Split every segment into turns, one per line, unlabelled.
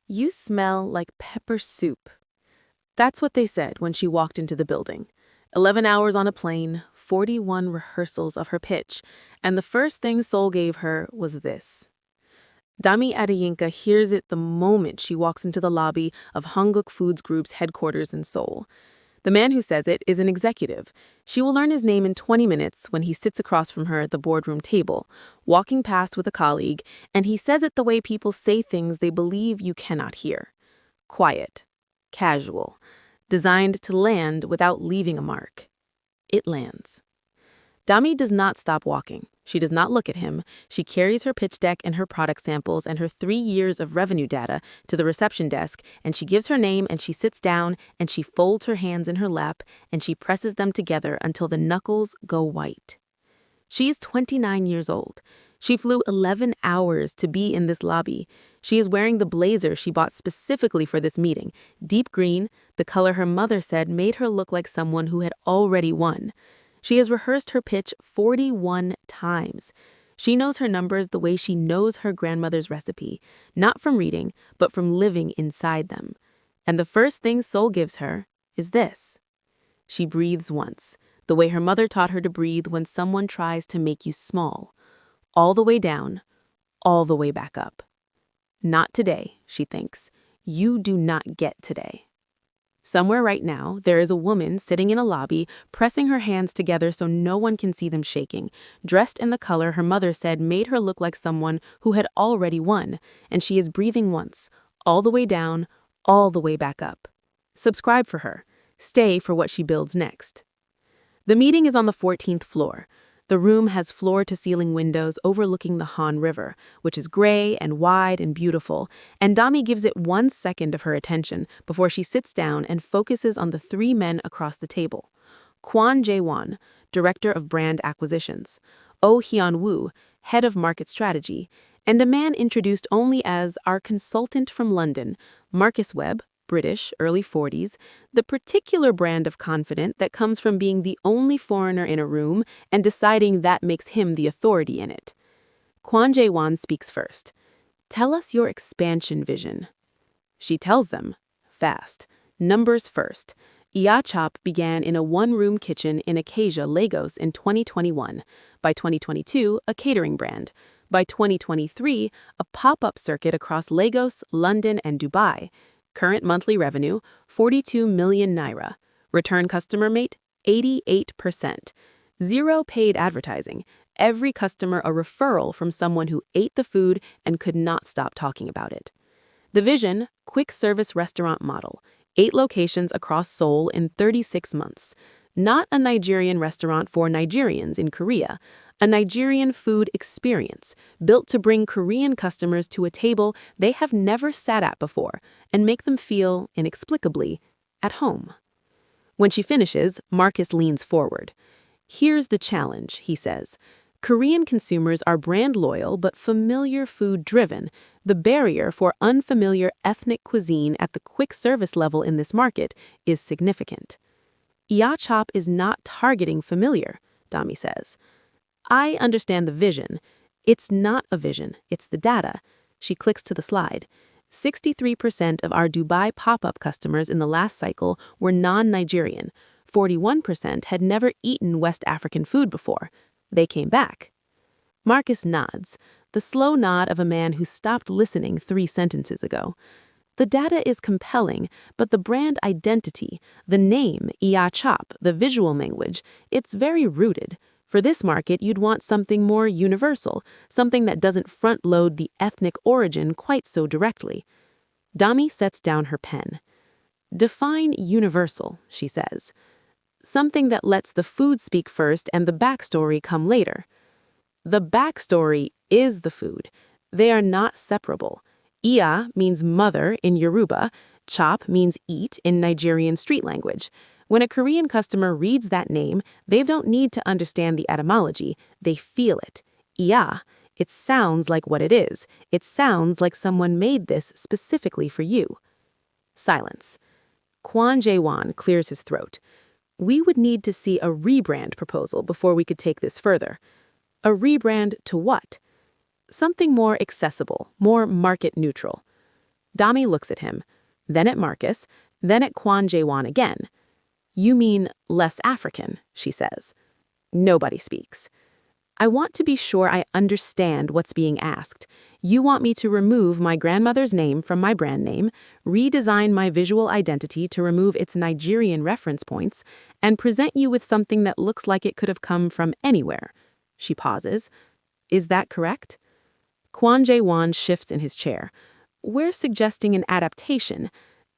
"You smell like pepper soup." That's what they said when she walked into the building. 11 hours on a plane, 41 rehearsals of her pitch, and the first thing Seoul gave her was this. Dami Adeyinka hears it the moment she walks into the lobby of Hanguk Foods Group's headquarters in Seoul. The man who says it is an executive. She will learn his name in 20 minutes when he sits across from her at the boardroom table, walking past with a colleague, and he says it the way people say things they believe you cannot hear. Quiet, casual, designed to land without leaving a mark. It lands. Dami does not stop walking. She does not look at him. She carries her pitch deck and her product samples and her 3 years of revenue data to the reception desk, and she gives her name and she sits down and she folds her hands in her lap and she presses them together until the knuckles go white. She is 29 years old. She flew 11 hours to be in this lobby. She is wearing the blazer she bought specifically for this meeting, deep green, the color her mother said made her look like someone who had already won. She has rehearsed her pitch 41 times. She knows her numbers the way she knows her grandmother's recipe, not from reading, but from living inside them. And the first thing Seoul gives her is this. She breathes once, the way her mother taught her to breathe when someone tries to make you small. All the way down, all the way back up. Not today, she thinks. You do not get today. Somewhere right now, there is a woman sitting in a lobby, pressing her hands together so no one can see them shaking, dressed in the color her mother said made her look like someone who had already won, and she is breathing once, all the way down, all the way back up. Subscribe for her. Stay for what she builds next. The meeting is on the 14th floor. The room has floor-to-ceiling windows overlooking the Han River, which is gray and wide and beautiful, and Dami gives it 1 second of her attention before she sits down and focuses on the 3 men across the table. Kwon Jae-won, Director of Brand Acquisitions, Oh Hyun-woo, Head of Market Strategy, and a man introduced only as our consultant from London, Marcus Webb, British, early 40s, the particular brand of confident that comes from being the only foreigner in a room and deciding that makes him the authority in it. Kwon Jae-won speaks first. Tell us your expansion vision. She tells them, fast, numbers first. Chop began in a 1-room kitchen in Acacia, Lagos in 2021. By 2022, a catering brand. By 2023, a pop-up circuit across Lagos, London, and Dubai. Current monthly revenue, 42 million naira. Return customer rate, 88%. 0 paid advertising. Every customer a referral from someone who ate the food and could not stop talking about it. The vision, quick service restaurant model. 8 locations across Seoul in 36 months. Not a Nigerian restaurant for Nigerians in Korea. A Nigerian food experience built to bring Korean customers to a table they have never sat at before and make them feel, inexplicably, at home. When she finishes, Marcus leans forward. Here's the challenge, he says. Korean consumers are brand loyal but familiar food driven. The barrier for unfamiliar ethnic cuisine at the quick service level in this market is significant. Chop is not targeting familiar, Dami says. I understand the vision. It's not a vision, it's the data. She clicks to the slide. 63% of our Dubai pop-up customers in the last cycle were non-Nigerian. 41% had never eaten West African food before. They came back. Marcus nods, the slow nod of a man who stopped listening 3 sentences ago. The data is compelling, but the brand identity, the name, Chop, the visual language, it's very rooted. For this market, you'd want something more universal, something that doesn't front-load the ethnic origin quite so directly. Dami sets down her pen. Define universal, she says. Something that lets the food speak first and the backstory come later. The backstory is the food. They are not separable. Iya means mother in Yoruba. Chop means eat in Nigerian street language. When a Korean customer reads that name, they don't need to understand the etymology. They feel it. Iya, it sounds like what it is. It sounds like someone made this specifically for you. Silence. Kwon Jae-won clears his throat. We would need to see a rebrand proposal before we could take this further. A rebrand to what? Something more accessible, more market neutral. Dami looks at him, then at Marcus, then at Kwon Jae-won again. "You mean less African," she says. Nobody speaks. "I want to be sure I understand what's being asked. You want me to remove my grandmother's name from my brand name, redesign my visual identity to remove its Nigerian reference points, and present you with something that looks like it could have come from anywhere." She pauses. "Is that correct?" Kwon Jae-won shifts in his chair. "We're suggesting an adaptation.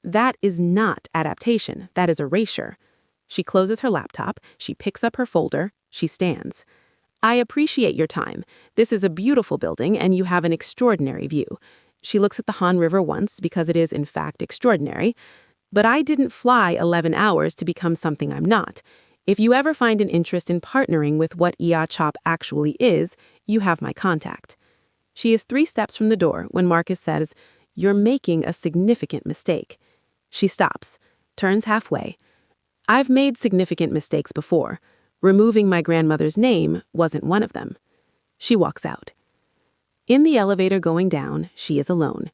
That is not adaptation. That is erasure." She closes her laptop. She picks up her folder. She stands. "I appreciate your time. This is a beautiful building, and you have an extraordinary view." She looks at the Han River once because it is, in fact, extraordinary. "But I didn't fly 11 hours to become something I'm not. If you ever find an interest in partnering with what Chop actually is, you have my contact." She is 3 steps from the door when Marcus says, "You're making a significant mistake." She stops, turns halfway. "I've made significant mistakes before. Removing my grandmother's name wasn't one of them." She walks out. In the elevator going down, she is alone.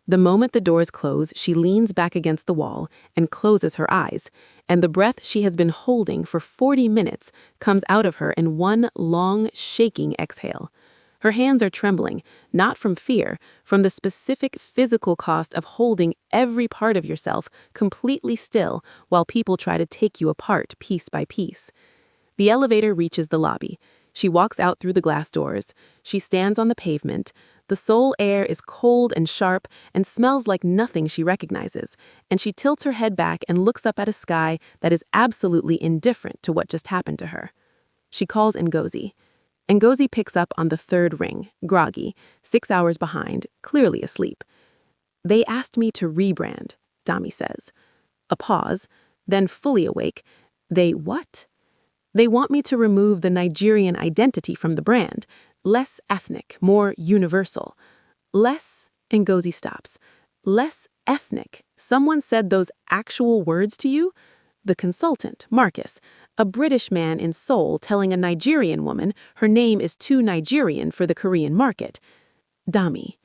The moment the doors close, she leans back against the wall and closes her eyes, and the breath she has been holding for 40 minutes comes out of her in one long, shaking exhale. Her hands are trembling, not from fear, from the specific physical cost of holding every part of yourself completely still while people try to take you apart piece by piece. The elevator reaches the lobby. She walks out through the glass doors. She stands on the pavement. The Seoul air is cold and sharp and smells like nothing she recognizes, and she tilts her head back and looks up at a sky that is absolutely indifferent to what just happened to her. She calls Ngozi. Ngozi picks up on the 3rd ring, groggy, 6 hours behind, clearly asleep. "They asked me to rebrand," Dami says. A pause, then fully awake. "They what?" "They want me to remove the Nigerian identity from the brand. Less ethnic, more universal." "Less," Ngozi stops. "Less ethnic. Someone said those actual words to you?" The consultant, Marcus, a British man in Seoul telling a Nigerian woman her name is too Nigerian for the Korean market. "Dami."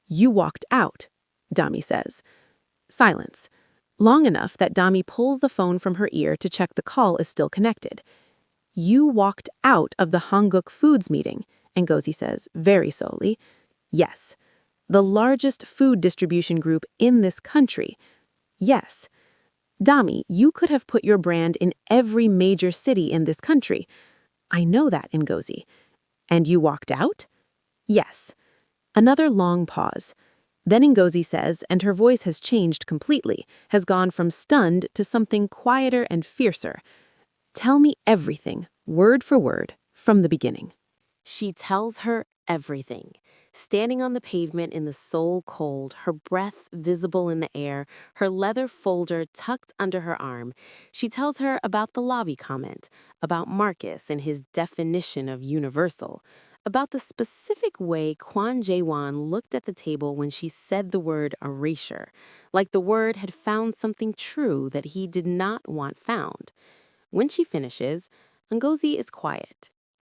"You walked out," Dami says. Silence. Long enough that Dami pulls the phone from her ear to check the call is still connected. "You walked out of the Hanguk Foods meeting," Ngozi says, very slowly. "Yes." "The largest food distribution group in this country." "Yes." "Dami, you could have put your brand in every major city in this country." "I know that, Ngozi." "And you walked out?" "Yes." Another long pause. Then Ngozi says, and her voice has changed completely, has gone from stunned to something quieter and fiercer. "Tell me everything, word for word, from the beginning." She tells her everything. Standing on the pavement in the Seoul cold, her breath visible in the air, her leather folder tucked under her arm, she tells her about the lobby comment, about Marcus and his definition of universal, about the specific way Kwon Jae-won looked at the table when she said the word erasure, like the word had found something true that he did not want found. When she finishes, Ngozi is quiet.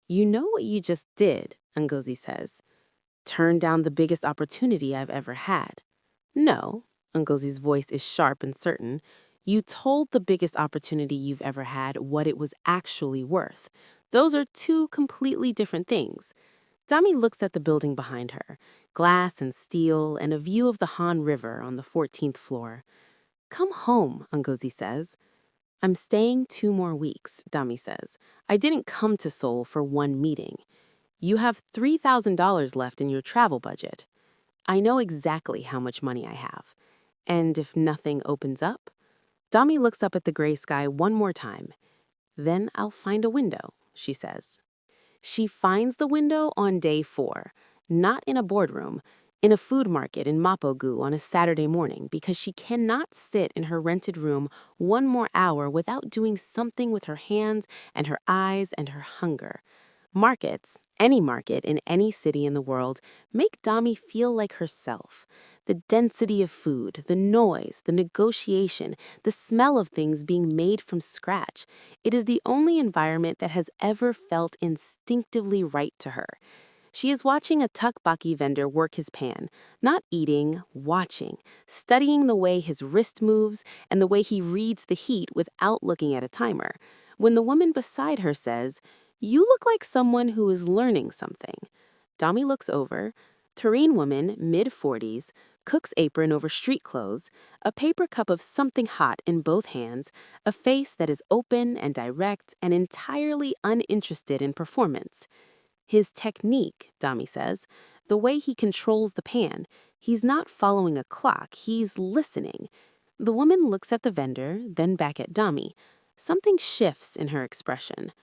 "You know what you just did," Ngozi says. "Turn down the biggest opportunity I've ever had." "No," Ngozi's voice is sharp and certain. "You told the biggest opportunity you've ever had what it was actually worth. Those are 2 completely different things." Dami looks at the building behind her, glass and steel and a view of the Han River on the 14th floor. "Come home," Ngozi says. "I'm staying 2 more weeks," Dami says. "I didn't come to Seoul for 1 meeting. You have $3,000 left in your travel budget." "I know exactly how much money I have." "And if nothing opens up?" Dami looks up at the gray sky one more time. "Then I'll find a window," she says. She finds the window on day 4, not in a boardroom, in a food market in Mapo-gu on a Saturday morning, because she cannot sit in her rented room 1 more hour without doing something with her hands and her eyes and her hunger. Markets, any market in any city in the world, make Dami feel like herself. The density of food, the noise, the negotiation, the smell of things being made from scratch. It is the only environment that has ever felt instinctively right to her. She is watching a tteokbokki vendor work his pan, not eating, watching, studying the way his wrist moves and the way he reads the heat without looking at a timer. When the woman beside her says, "You look like someone who is learning something." Dami looks over. Korean woman, mid-40s, cook's apron over street clothes, a paper cup of something hot in both hands, a face that is open and direct and entirely uninterested in performance. His technique, Dami says, the way he controls the pan, he's not following a clock, he's listening. The woman looks at the vendor, then back at Dami. Something shifts in her expression.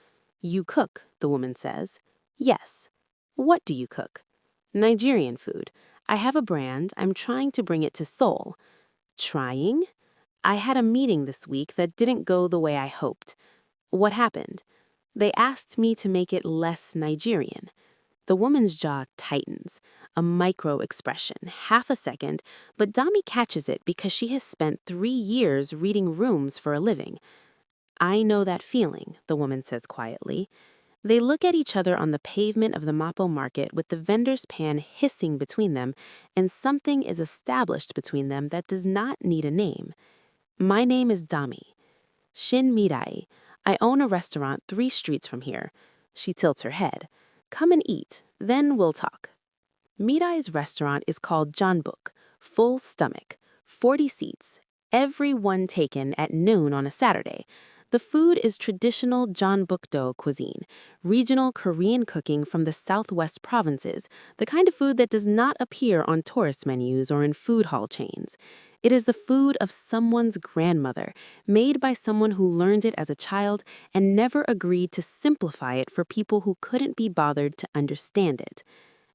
"You cook," the woman says. "Yes." "What do you cook?" "Nigerian food. I have a brand. I'm trying to bring it to Seoul." "Trying?" "I had a meeting this week that didn't go the way I hoped." "What happened?" "They asked me to make it less Nigerian." The woman's jaw tightens, a micro-expression, half a second, but Dami catches it because she has spent 3 years reading rooms for a living. "I know that feeling," the woman says quietly. They look at each other on the pavement of the Mapo market with the vendor's pan hissing between them, and something is established between them that does not need a name. "My name is Dami. Shin Mirai. I own a restaurant 3 streets from here." She tilts her head. "Come and eat, then we'll talk." Mirai's restaurant is called Janbuk, full stomach, 40 seats, every one taken at noon on a Saturday. The food is traditional Jeonbuk-do cuisine, regional Korean cooking from the southwest provinces, the kind of food that does not appear on tourist menus or in food hall chains. It is the food of someone's grandmother, made by someone who learned it as a child and never agreed to simplify it for people who couldn't be bothered to understand it.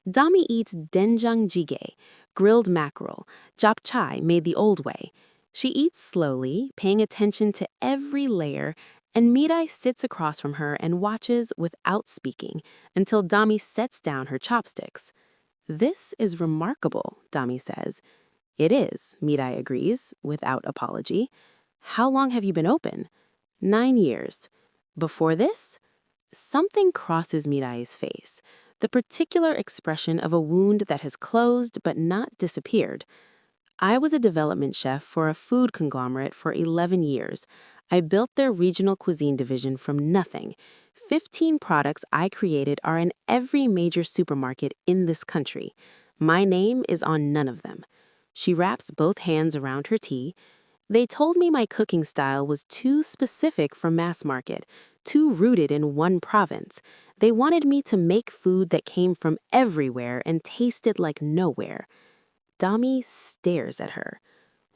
Dami eats doenjang jjigae, grilled mackerel, japchae made the old way. She eats slowly, paying attention to every layer, and Mirai sits across from her and watches without speaking until Dami sets down her chopsticks. "This is remarkable," Dami says. "It is," Mirai agrees, without apology. "How long have you been open?" 9 years. "Before this?" Something crosses Mirai's face, the particular expression of a wound that has closed but not disappeared. "I was a development chef for a food conglomerate for 11 years. I built their regional cuisine division from nothing. 15 products I created are in every major supermarket in this country. My name is on none of them." She wraps both hands around her tea. "They told me my cooking style was too specific for mass market, too rooted in one province. They wanted me to make food that came from everywhere and tasted like nowhere." Dami stares at her.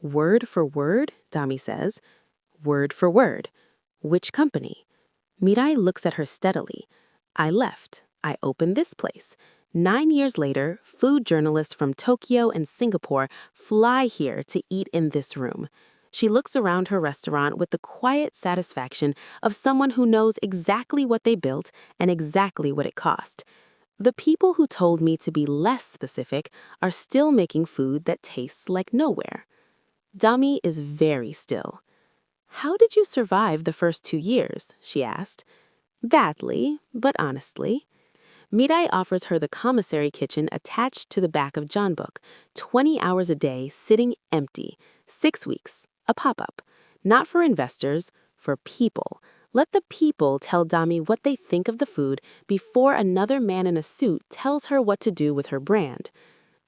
"Word for word?" Dami says. "Word for word." "Which company?" Mirai looks at her steadily. "I left. I opened this place. 9 years later, food journalists from Tokyo and Singapore fly here to eat in this room." She looks around her restaurant with the quiet satisfaction of someone who knows exactly what they built and exactly what it cost. "The people who told me to be less specific are still making food that tastes like nowhere." Dami is very still. "How did you survive the first 2 years?" she asked. "Badly, but honestly." Mirai offers her the commissary kitchen attached to the back of Jeonbuk, 20 hours a day, sitting empty. 6 weeks, a pop-up. Not for investors, for people. Let the people tell Dami what they think of the food before another man in a suit tells her what to do with her brand.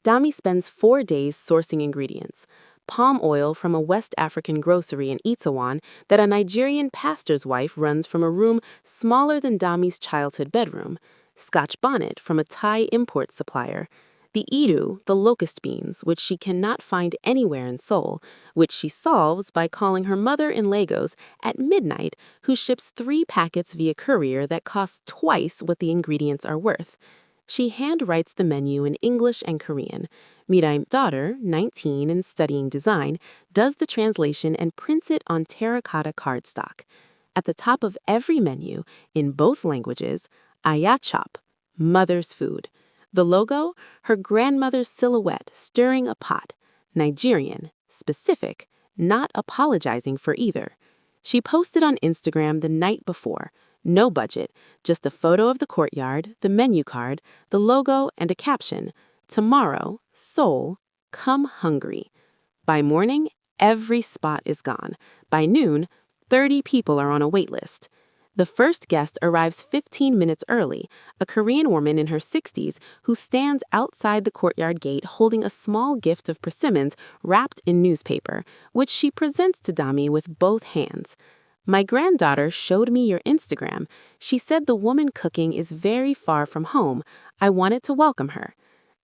Dami spends 4 days sourcing ingredients. Palm oil from a West African grocery in Itaewon that a Nigerian pastor's wife runs from a room smaller than Dami's childhood bedroom. Scotch bonnet from a Thai import supplier. The iru, the locust beans, which she cannot find anywhere in Seoul, which she solves by calling her mother in Lagos at midnight, who ships 3 packets via courier that costs twice what the ingredients are worth. She handwrites the menu in English and Korean. Mirai's daughter, 19 and studying design, does the translation and prints it on terracotta cardstock. At the top of every menu, in both languages, Ayachop, mother's food. The logo, her grandmother's silhouette stirring a pot. Nigerian, specific, not apologizing for either. She posted on Instagram the night before. No budget, just a photo of the courtyard, the menu card, the logo, and a caption. Tomorrow, Seoul, come hungry. By morning, every spot is gone. By noon, 30 people are on a wait list. The first guest arrives 15 minutes early, a Korean woman in her 60s who stands outside the courtyard gate holding a small gift of persimmons wrapped in newspaper, which she presents to Dami with both hands. My granddaughter showed me your Instagram. She said the woman cooking is very far from home. I wanted to welcome her.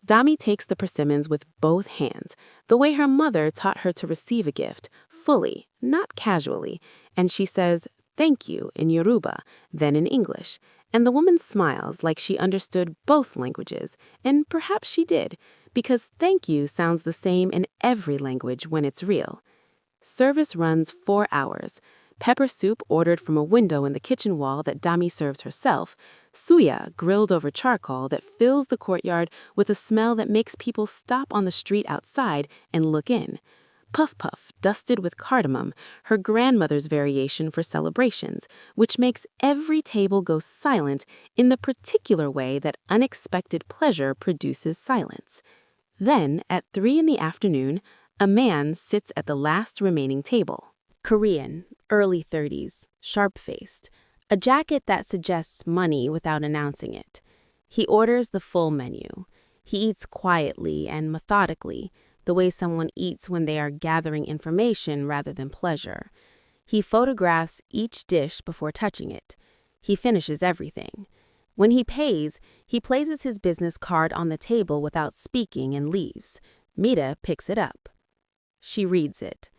Dami takes the persimmons with both hands, the way her mother taught her to receive a gift, fully, not casually, and she says, "Thank you" in Yoruba, then in English, and the woman smiles like she understood both languages, and perhaps she did, because thank you sounds the same in every language when it's real. Service runs 4 hours. Pepper soup ordered from a window in the kitchen wall that Dami serves herself, suya grilled over charcoal that fills the courtyard with a smell that makes people stop on the street outside and look in. Puff puff dusted with cardamom, her grandmother's variation for celebrations, which makes every table go silent in the particular way that unexpected pleasure produces silence. Then, at 3 in the afternoon, a man sits at the last remaining table. Korean, early 30s, sharp-faced, a jacket that suggests money without announcing it. He orders the full menu. He eats quietly and methodically, the way someone eats when they are gathering information rather than pleasure. He photographs each dish before touching it. He finishes everything. When he pays, he places his business card on the table without speaking and leaves. Mita picks it up. She reads it.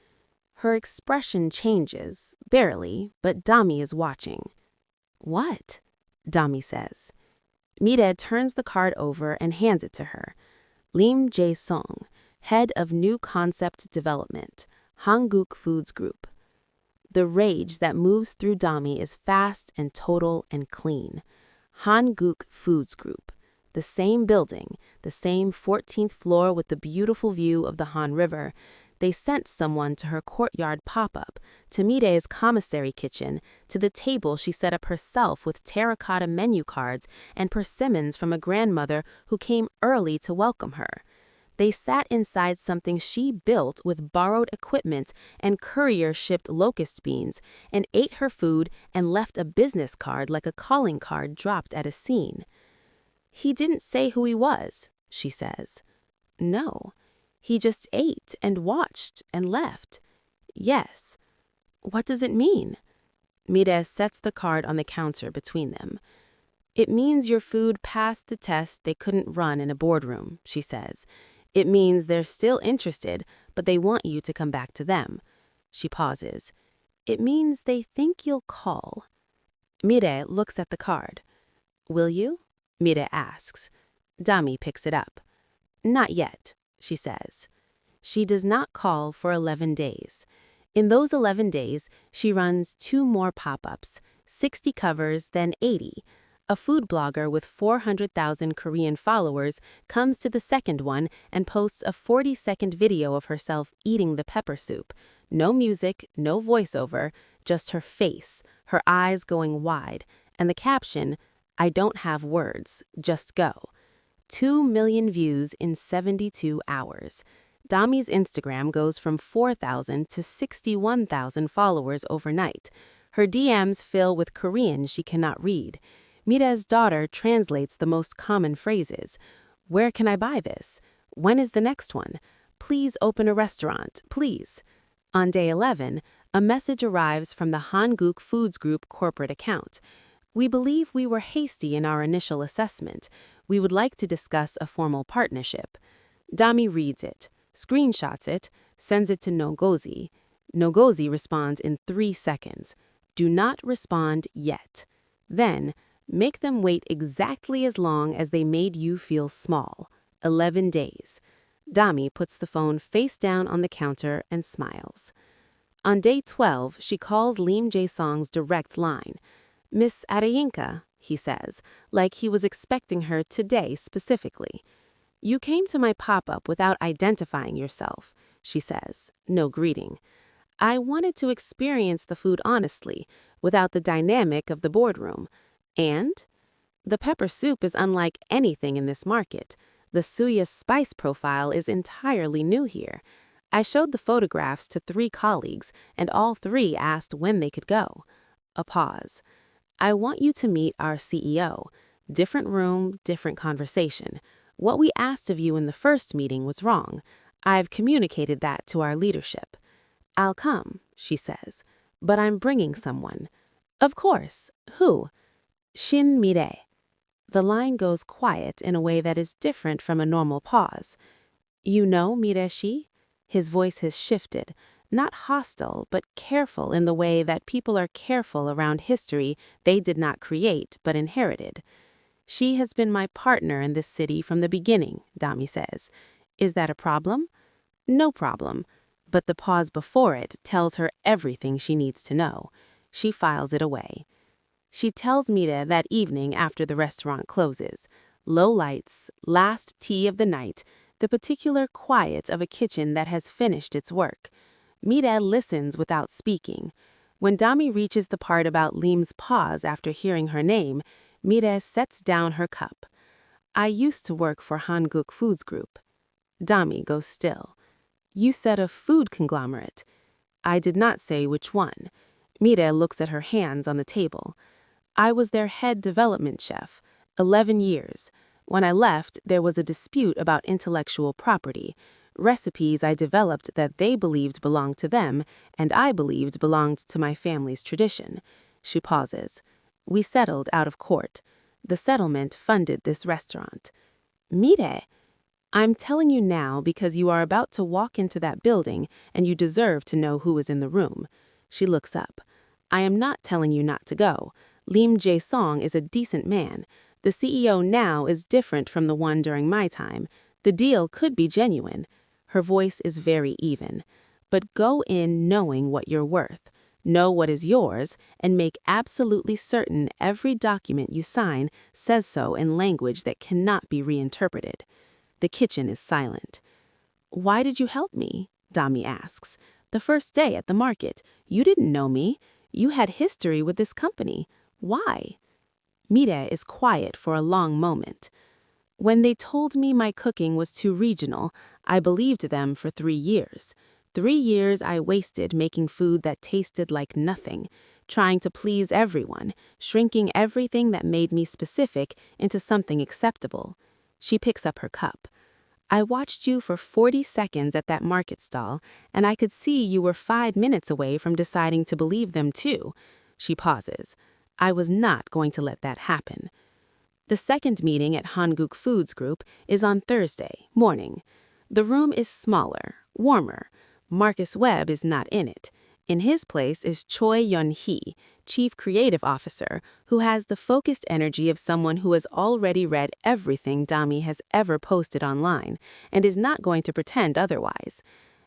Her expression changes, barely, but Dami is watching. "What?" Dami says. Mita turns the card over and hands it to her. Lim Jae-sung, head of New Concept Development, Hanguk Foods Group. The rage that moves through Dami is fast and total and clean. Hanguk Foods Group. The same building, the same 14th floor with the beautiful view of the Han River. They sent someone to her courtyard pop-up, to Mire's commissary kitchen, to the table she set up herself with terracotta menu cards and persimmons from a grandmother who came early to welcome her. They sat inside something she built with borrowed equipment and courier-shipped locust beans, and ate her food and left a business card like a calling card dropped at a scene. "He didn't say who he was," she says. "No. He just ate and watched and left." "Yes." "What does it mean?" Mira sets the card on the counter between them. "It means your food passed the test they couldn't run in a boardroom," she says. "It means they're still interested, but they want you to come back to them." She pauses. "It means they think you'll call." Mire looks at the card. "Will you?" Mire asks. Dami picks it up. "Not yet," she says. She does not call for 11 days. In those 11 days, she runs 2 more pop-ups, 60 covers, then 80. A food blogger with 400,000 Korean followers comes to the second one and posts a 40-second video of herself eating the pepper soup. No music, no voiceover, just her face, her eyes going wide, and the caption, "I don't have words, just go." 2 million views in 72 hours. Dami's Instagram goes from 4,000 to 61,000 followers overnight. Her DMs fill with Korean she cannot read. Mira's daughter translates the most common phrases. "Where can I buy this? When is the next one? Please open a restaurant, please." On day 11, a message arrives from the Hanguk Foods Group corporate account. "We believe we were hasty in our initial assessment. We would like to discuss a formal partnership." Dami reads it, screenshots it, sends it to Ngozi. Ngozi responds in 3 seconds. "Do not respond yet." Then, make them wait exactly as long as they made you feel small. 11 days. Dami puts the phone face down on the counter and smiles. On day 12, she calls Lim Jae-sung's direct line. "Miss Arayinka," he says, like he was expecting her today specifically. "You came to my pop-up without identifying yourself," she says, no greeting. "I wanted to experience the food honestly. without the dynamic of the boardroom. And the pepper soup is unlike anything in this market. The suya spice profile is entirely new here. I showed the photographs to 3 colleagues, and all 3 asked when they could go. A pause. I want you to meet our CEO. Different room, different conversation. What we asked of you in the first meeting was wrong. I've communicated that to our leadership. I'll come, she says, but I'm bringing someone. Of course. Who? Shin Mire. The line goes quiet in a way that is different from a normal pause. You know Mireshi? His voice has shifted, not hostile, but careful in the way that people are careful around history they did not create but inherited. She has been my partner in this city from the beginning, Dami says. Is that a problem? No problem. But the pause before it tells her everything she needs to know. She files it away. She tells Mire that evening after the restaurant closes. Low lights, last tea of the night, the particular quiet of a kitchen that has finished its work. Mire listens without speaking. When Dami reaches the part about Lim's pause after hearing her name, Mire sets down her cup. I used to work for Hanguk Foods Group. Dami goes still. You said a food conglomerate. I did not say which one. Mire looks at her hands on the table. I was their head development chef, 11 years. When I left, there was a dispute about intellectual property, recipes I developed that they believed belonged to them and I believed belonged to my family's tradition. She pauses. We settled out of court. The settlement funded this restaurant. Mire, I'm telling you now because you are about to walk into that building and you deserve to know who is in the room. She looks up. I am not telling you not to go. Lim Jae-song is a decent man. The CEO now is different from the one during my time. The deal could be genuine. Her voice is very even. But go in knowing what you're worth. Know what is yours, and make absolutely certain every document you sign says so in language that cannot be reinterpreted. The kitchen is silent. Why did you help me? Dami asks. The first day at the market. You didn't know me. You had history with this company. Why? Mire is quiet for a long moment. When they told me my cooking was too regional, I believed them for 3 years. 3 years I wasted making food that tasted like nothing, trying to please everyone, shrinking everything that made me specific into something acceptable. She picks up her cup. I watched you for 40 seconds at that market stall, and I could see you were 5 minutes away from deciding to believe them too. She pauses. I was not going to let that happen. The second meeting at Hanguk Foods Group is on Thursday morning. The room is smaller, warmer. Marcus Webb is not in it. In his place is Choi Yun-hee, Chief Creative Officer, who has the focused energy of someone who has already read everything Dami has ever posted online and is not going to pretend otherwise.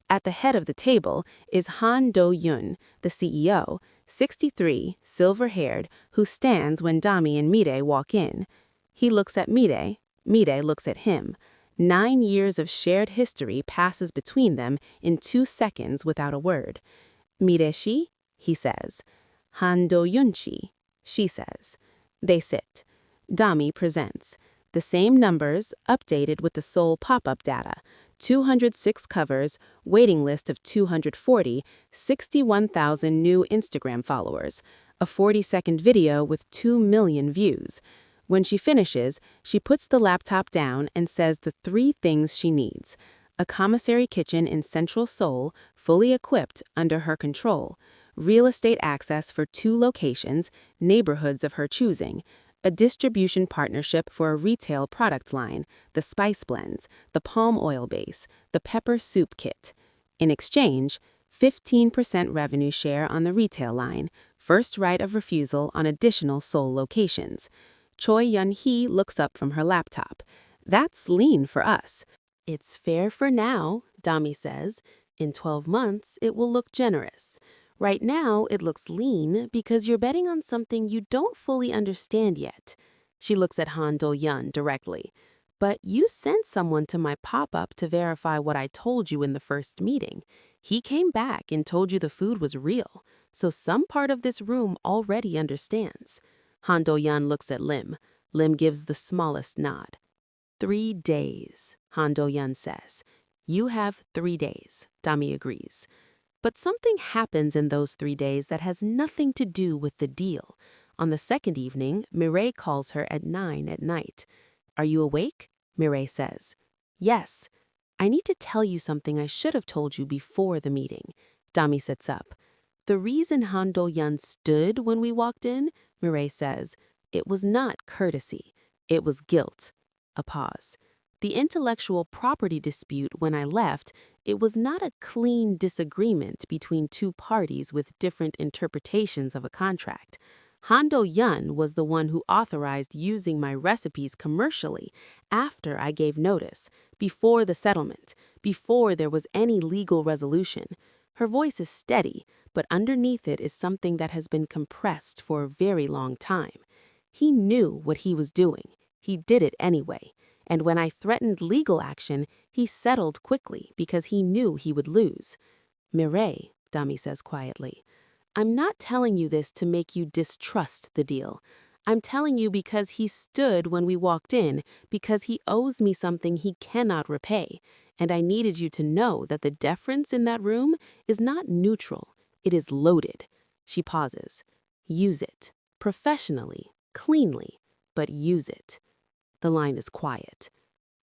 At the head of the table is Han Do-yoon, the CEO, 63, silver-haired, who stands when Dami and Mire walk in. He looks at Mire. Mire looks at him. 9 years of shared history passes between them in 2 seconds without a word. Mire-shi, he says. Han Do-yoon-shi, she says. They sit. Dami presents. The same numbers, updated with the Seoul pop-up data. 206 covers, waiting list of 240, 61,000 new Instagram followers, a 40-second video with 2 million views. When she finishes, she puts the laptop down and says the 3 things she needs. A commissary kitchen in central Seoul, fully equipped, under her control. Real estate access for 2 locations, neighborhoods of her choosing. A distribution partnership for a retail product line, the spice blends, the palm oil base, the pepper soup kit. In exchange, 15% revenue share on the retail line, first right of refusal on additional Seoul locations. Choi Yun-hee looks up from her laptop. That's lean for us. It's fair for now, Dami says. In 12 months, it will look generous. Right now, it looks lean because you're betting on something you don't fully understand yet. She looks at Han Do-yeon directly. But you sent someone to my pop-up to verify what I told you in the first meeting. He came back and told you the food was real, so some part of this room already understands. Han Do-yeon looks at Lim. Lim gives the smallest nod. 3 days, Han Do-yeon says. You have 3 days, Dami agrees. But something happens in those 3 days that has nothing to do with the deal. On the second evening, Mireille calls her at 9 at night. Are you awake? Mireille says. Yes. I need to tell you something I should have told you before the meeting. Dami sits up. The reason Han Do-yeon stood when we walked in, Mireille says, it was not courtesy. It was guilt. A pause. The intellectual property dispute when I left, it was not a clean disagreement between two parties with different interpretations of a contract. Han Do-yeon was the one who authorized using my recipes commercially after I gave notice, before the settlement, before there was any legal resolution. Her voice is steady, but underneath it is something that has been compressed for a very long time. He knew what he was doing. He did it anyway. And when I threatened legal action, he settled quickly because he knew he would lose. Mireille, Dami says quietly, I'm not telling you this to make you distrust the deal. I'm telling you because he stood when we walked in, because he owes me something he cannot repay. And I needed you to know that the deference in that room is not neutral. It is loaded. She pauses. Use it. Professionally, cleanly, but use it. The line is quiet.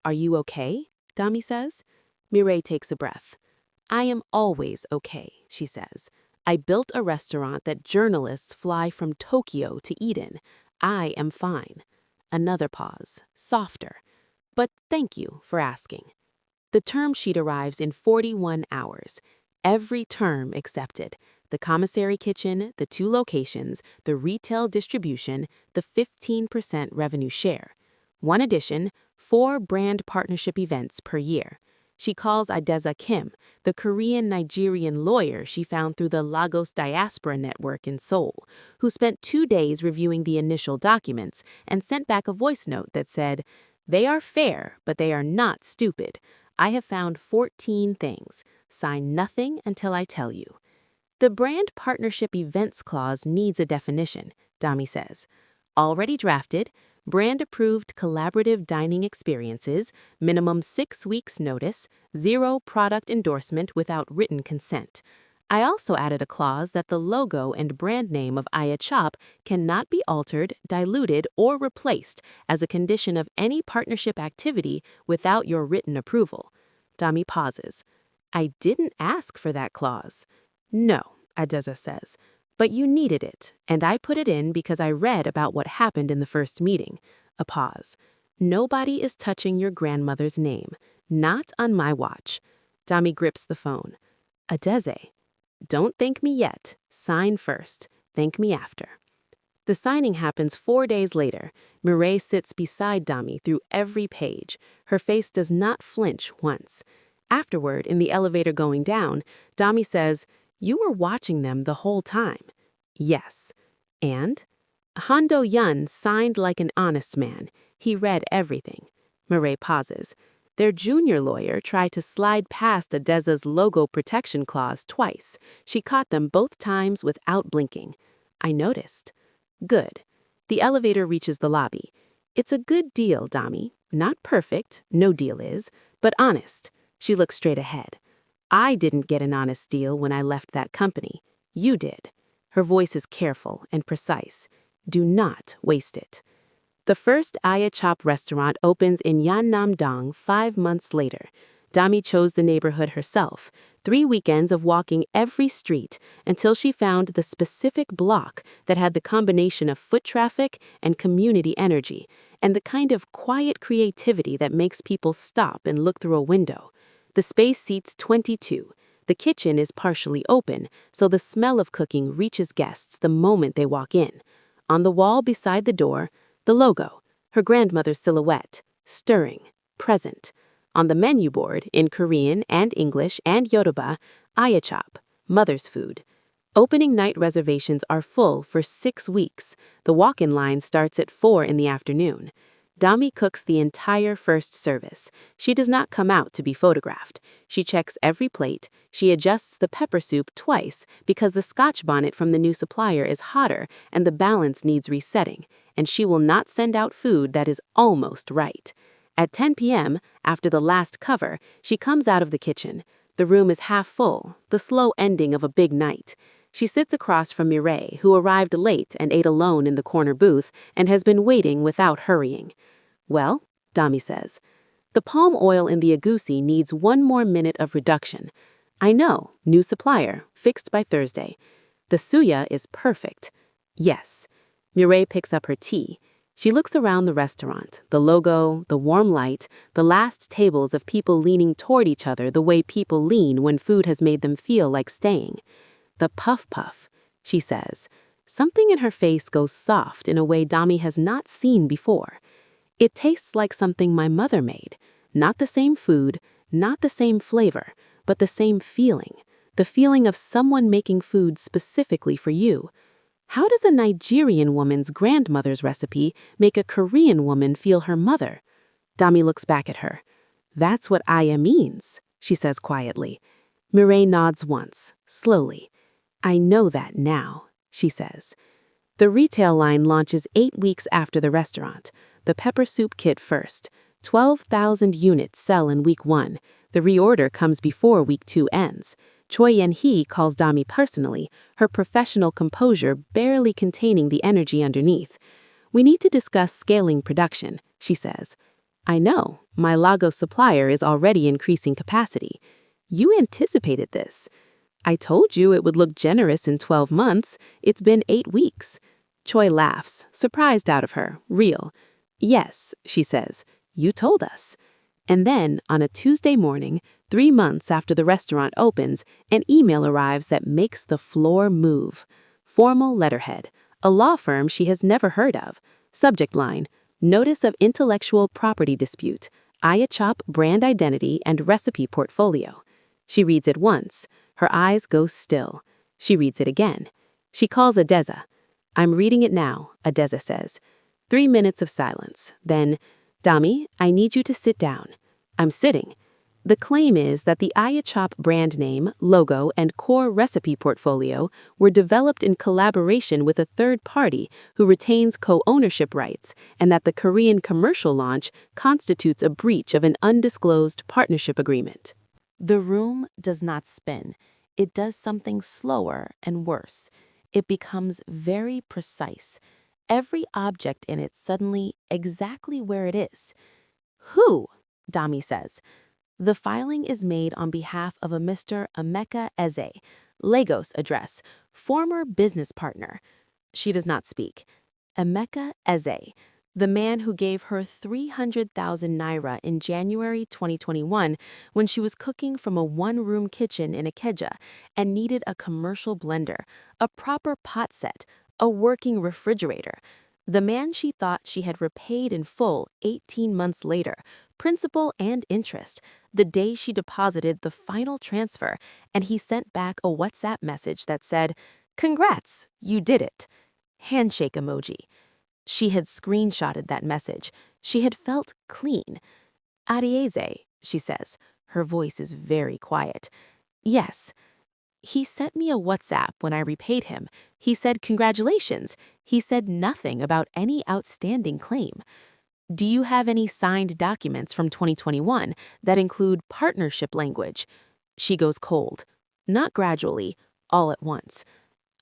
Are you okay? Dami says. Mireille takes a breath. I am always okay, she says. I built a restaurant that journalists fly from Tokyo to eat in. I am fine. Another pause, softer. But thank you for asking. The term sheet arrives in 41 hours. Every term accepted. The commissary kitchen, the 2 locations, the retail distribution, the 15% revenue share. 1 addition, 4 brand partnership events per year. She calls Ideza Kim, the Korean-Nigerian lawyer she found through the Lagos Diaspora Network in Seoul, who spent 2 days reviewing the initial documents and sent back a voice note that said, they are fair, but they are not stupid. I have found 14 things. Sign nothing until I tell you. The brand partnership events clause needs a definition, Dami says. Already drafted, brand-approved collaborative dining experiences, minimum 6 weeks notice, 0 product endorsement without written consent. I also added a clause that the logo and brand name of Aya Chop cannot be altered, diluted, or replaced as a condition of any partnership activity without your written approval. Dami pauses. I didn't ask for that clause. No, Ideza says. But you needed it, and I put it in because I read about what happened in the first meeting. A pause. Nobody is touching your grandmother's name. Not on my watch. Dami grips the phone. Ideze. Don't thank me yet. Sign first. Thank me after. The signing happens 4 days later. Mireille sits beside Dami through every page. Her face does not flinch once. Afterward, in the elevator going down, Dami says, you were watching them the whole time. Yes. And? Han Do-yeon signed like an honest man. He read everything. Mireille pauses. Their junior lawyer tried to slide past Ideza's logo protection clause twice. She caught them both times without blinking. I noticed. Good. The elevator reaches the lobby. It's a good deal, Dami. Not perfect, no deal is, but honest. She looks straight ahead. I didn't get an honest deal when I left that company. You did. Her voice is careful and precise. Do not waste it. The first Aya Chop restaurant opens in Yeonnam-dong 5 months later. Dami chose the neighborhood herself, 3 weekends of walking every street until she found the specific block that had the combination of foot traffic and community energy, and the kind of quiet creativity that makes people stop and look through a window. The space seats 22. The kitchen is partially open, so the smell of cooking reaches guests the moment they walk in. On the wall beside the door, the logo, her grandmother's silhouette, stirring, present. On the menu board, in Korean and English and Yoruba, Aya Chop, mother's food. Opening night reservations are full for 6 weeks. The walk-in line starts at 4 in the afternoon. Dami cooks the entire first service. She does not come out to be photographed. She checks every plate. She adjusts the pepper soup twice because the Scotch bonnet from the new supplier is hotter and the balance needs resetting, and she will not send out food that is almost right. At 10 p.m., after the last cover, she comes out of the kitchen. The room is half full, the slow ending of a big night. She sits across from Mireille, who arrived late and ate alone in the corner booth and has been waiting without hurrying. Well, Dami says, the palm oil in the agusi needs 1 more minute of reduction. I know, new supplier, fixed by Thursday. The suya is perfect. Yes. Mireille picks up her tea. She looks around the restaurant, the logo, the warm light, the last tables of people leaning toward each other the way people lean when food has made them feel like staying. The puff, she says. Something in her face goes soft in a way Dami has not seen before. It tastes like something my mother made. Not the same food, not the same flavor, but the same feeling. The feeling of someone making food specifically for you. How does a Nigerian woman's grandmother's recipe make a Korean woman feel her mother? Dami looks back at her. That's what Aya means, she says quietly. Mireille nods once, slowly. I know that now, she says. The retail line launches 8 weeks after the restaurant. The pepper soup kit first. 12,000 units sell in week 1. The reorder comes before week 2 ends. Choi Yen-hee calls Dami personally, her professional composure barely containing the energy underneath. We need to discuss scaling production, she says. I know, my Lagos supplier is already increasing capacity. You anticipated this. I told you it would look generous in 12 months. It's been 8 weeks. Choi laughs, surprised out of her, real. Yes, she says, you told us. And then, on a Tuesday morning, 3 months after the restaurant opens, an email arrives that makes the floor move. Formal letterhead. A law firm she has never heard of. Subject line, Notice of Intellectual Property Dispute. Ayachop Brand Identity and Recipe Portfolio. She reads it once. Her eyes go still. She reads it again. She calls Adeza. I'm reading it now, Adeza says. 3 minutes of silence. Then, Dami, I need you to sit down. I'm sitting. The claim is that the Ayachop brand name, logo, and core recipe portfolio were developed in collaboration with a third party who retains co-ownership rights, and that the Korean commercial launch constitutes a breach of an undisclosed partnership agreement. The room does not spin. It does something slower and worse. It becomes very precise. Every object in it suddenly exactly where it is. Who? Dami says. The filing is made on behalf of a Mr. Emeka Eze, Lagos address, former business partner. She does not speak. Emeka Eze, the man who gave her 300,000 naira in January 2021 when she was cooking from a one-room kitchen in Ikeja and needed a commercial blender, a proper pot set, a working refrigerator. The man she thought she had repaid in full 18 months later, principal and interest, the day she deposited the final transfer, and he sent back a WhatsApp message that said, "Congrats, you did it." Handshake emoji. She had screenshotted that message. She had felt clean. Arieze, she says. Her voice is very quiet. Yes. He sent me a WhatsApp when I repaid him. He said congratulations. He said nothing about any outstanding claim. Do you have any signed documents from 2021 that include partnership language? She goes cold. Not gradually, all at once.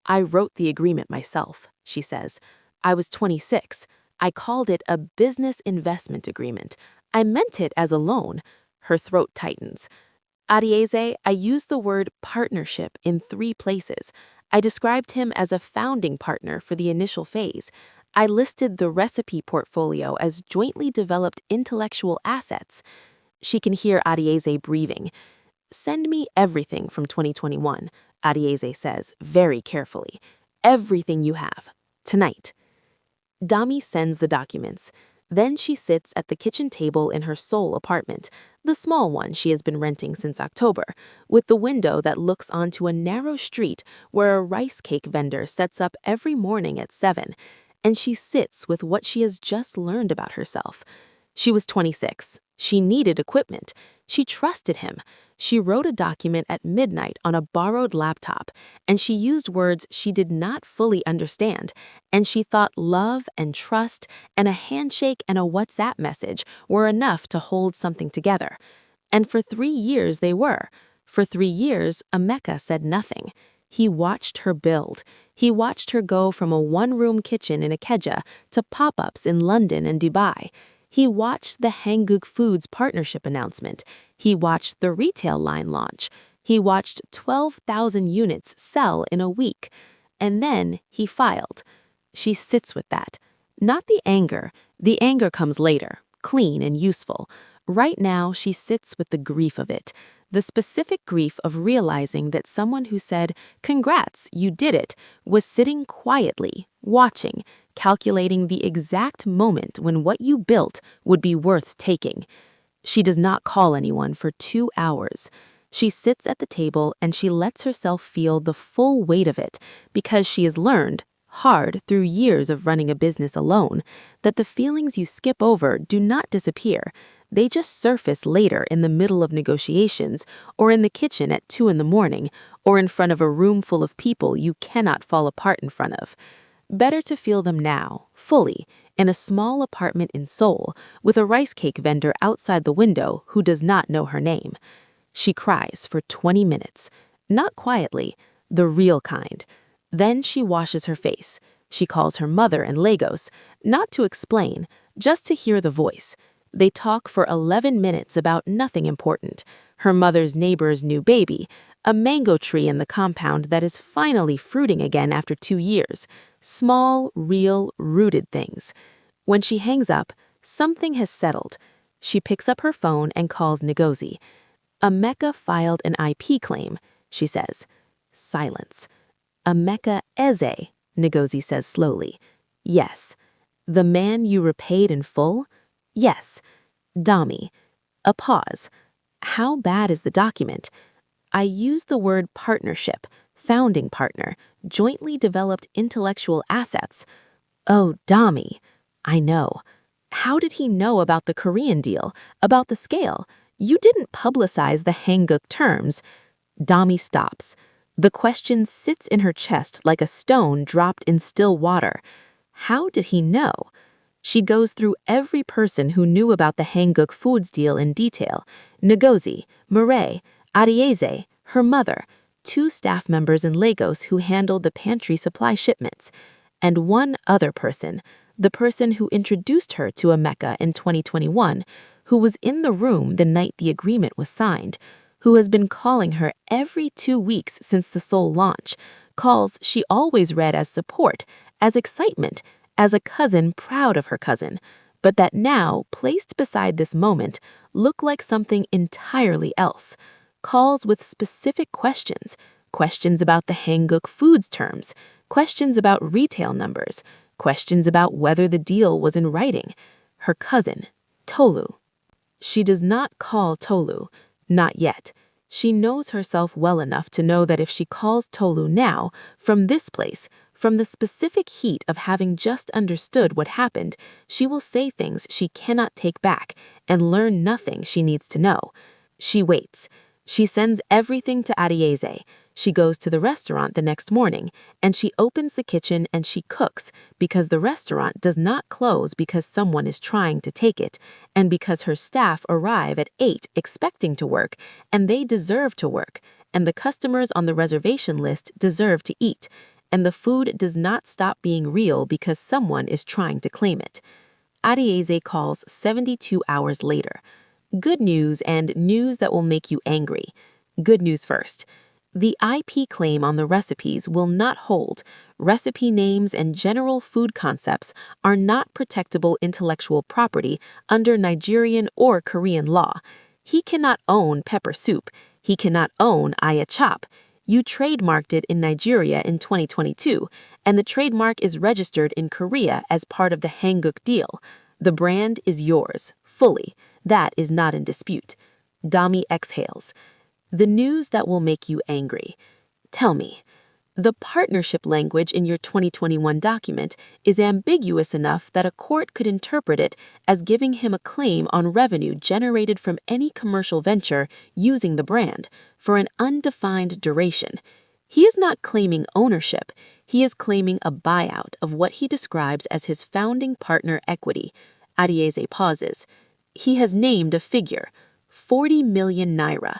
I wrote the agreement myself, she says. I was 26. I called it a business investment agreement. I meant it as a loan. Her throat tightens. Arieze, I used the word partnership in 3 places. I described him as a founding partner for the initial phase. I listed the recipe portfolio as jointly developed intellectual assets. She can hear Arieze breathing. Send me everything from 2021, Arieze says, very carefully. Everything you have. Tonight. Dami sends the documents. Then she sits at the kitchen table in her Seoul apartment, the small one she has been renting since October, with the window that looks onto a narrow street where a rice cake vendor sets up every morning at 7. and she sits with what she has just learned about herself. She was 26. She needed equipment. She trusted him. She wrote a document at midnight on a borrowed laptop, and she used words she did not fully understand, and she thought love and trust and a handshake and a WhatsApp message were enough to hold something together. And for 3 years they were. For 3 years, Emeka said nothing. He watched her build. He watched her go from a one-room kitchen in Ikeja to pop-ups in London and Dubai. He watched the Hanguk Foods partnership announcement. He watched the retail line launch. He watched 12,000 units sell in a week. And then he filed. She sits with that. Not the anger. The anger comes later, clean and useful. Right now, she sits with the grief of it. The specific grief of realizing that someone who said, "Congrats, you did it," was sitting quietly, watching, calculating the exact moment when what you built would be worth taking. She does not call anyone for 2 hours. She sits at the table and she lets herself feel the full weight of it because she has learned, hard through years of running a business alone, that the feelings you skip over do not disappear. They just surface later in the middle of negotiations, or in the kitchen at 2 in the morning, or in front of a room full of people you cannot fall apart in front of. Better to feel them now, fully, in a small apartment in Seoul, with a rice cake vendor outside the window who does not know her name. She cries for 20 minutes. Not quietly, the real kind. Then she washes her face. She calls her mother in Lagos, not to explain, just to hear the voice. They talk for 11 minutes about nothing important. Her mother's neighbor's new baby, a mango tree in the compound that is finally fruiting again after 2 years. Small, real, rooted things. When she hangs up, something has settled. She picks up her phone and calls Ngozi. "Emeka filed an IP claim," she says. Silence. "Emeka Eze," Ngozi says slowly. "Yes." "The man you repaid in full?" "Yes." "Dami." A pause. "How bad is the document?" "I use the word partnership, founding partner, jointly developed intellectual assets." "Oh, Dami." "I know." "How did he know about the Korean deal, about the scale? You didn't publicize the Hanguk terms." Dami stops. The question sits in her chest like a stone dropped in still water. How did he know? She goes through every person who knew about the Hanguk Foods deal in detail. Ngozi, Mireille, Arieze, her mother, 2 staff members in Lagos who handled the pantry supply shipments, and one other person, the person who introduced her to Emeka in 2021, who was in the room the night the agreement was signed, who has been calling her every 2 weeks since the Seoul launch, calls she always read as support, as excitement, as a cousin proud of her cousin, but that now, placed beside this moment, look like something entirely else. Calls with specific questions, questions about the Hanguk Foods terms, questions about retail numbers, questions about whether the deal was in writing. Her cousin, Tolu. She does not call Tolu, not yet. She knows herself well enough to know that if she calls Tolu now, from this place, from the specific heat of having just understood what happened, she will say things she cannot take back and learn nothing she needs to know. She waits. She sends everything to Arieze. She goes to the restaurant the next morning, and she opens the kitchen and she cooks because the restaurant does not close because someone is trying to take it, and because her staff arrive at 8 expecting to work, and they deserve to work, and the customers on the reservation list deserve to eat, and the food does not stop being real because someone is trying to claim it. Arieze calls 72 hours later. Good news and news that will make you angry. Good news first. The IP claim on the recipes will not hold. Recipe names and general food concepts are not protectable intellectual property under Nigerian or Korean law. He cannot own pepper soup. He cannot own aya chop. You trademarked it in Nigeria in 2022, and the trademark is registered in Korea as part of the Hanguk deal. The brand is yours, fully. That is not in dispute. Dami exhales. The news that will make you angry. Tell me. The partnership language in your 2021 document is ambiguous enough that a court could interpret it as giving him a claim on revenue generated from any commercial venture using the brand for an undefined duration. He is not claiming ownership, he is claiming a buyout of what he describes as his founding partner equity. Arieze pauses. He has named a figure, 40 million naira,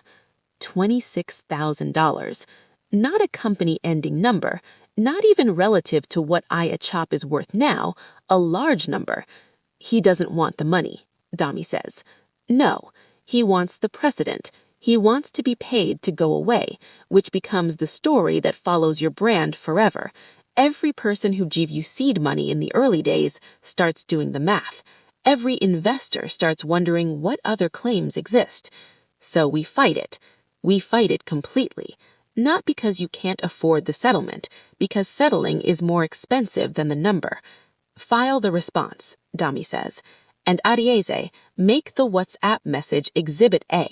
$26,000. Not a company-ending number, not even relative to what Chop is worth now, a large number. He doesn't want the money, Dami says. No, he wants the precedent. He wants to be paid to go away, which becomes the story that follows your brand forever. Every person who gave you seed money in the early days starts doing the math. Every investor starts wondering what other claims exist. So we fight it. We fight it completely. Not because you can't afford the settlement, because settling is more expensive than the number. File the response, Dami says, and Arieze, make the WhatsApp message Exhibit A.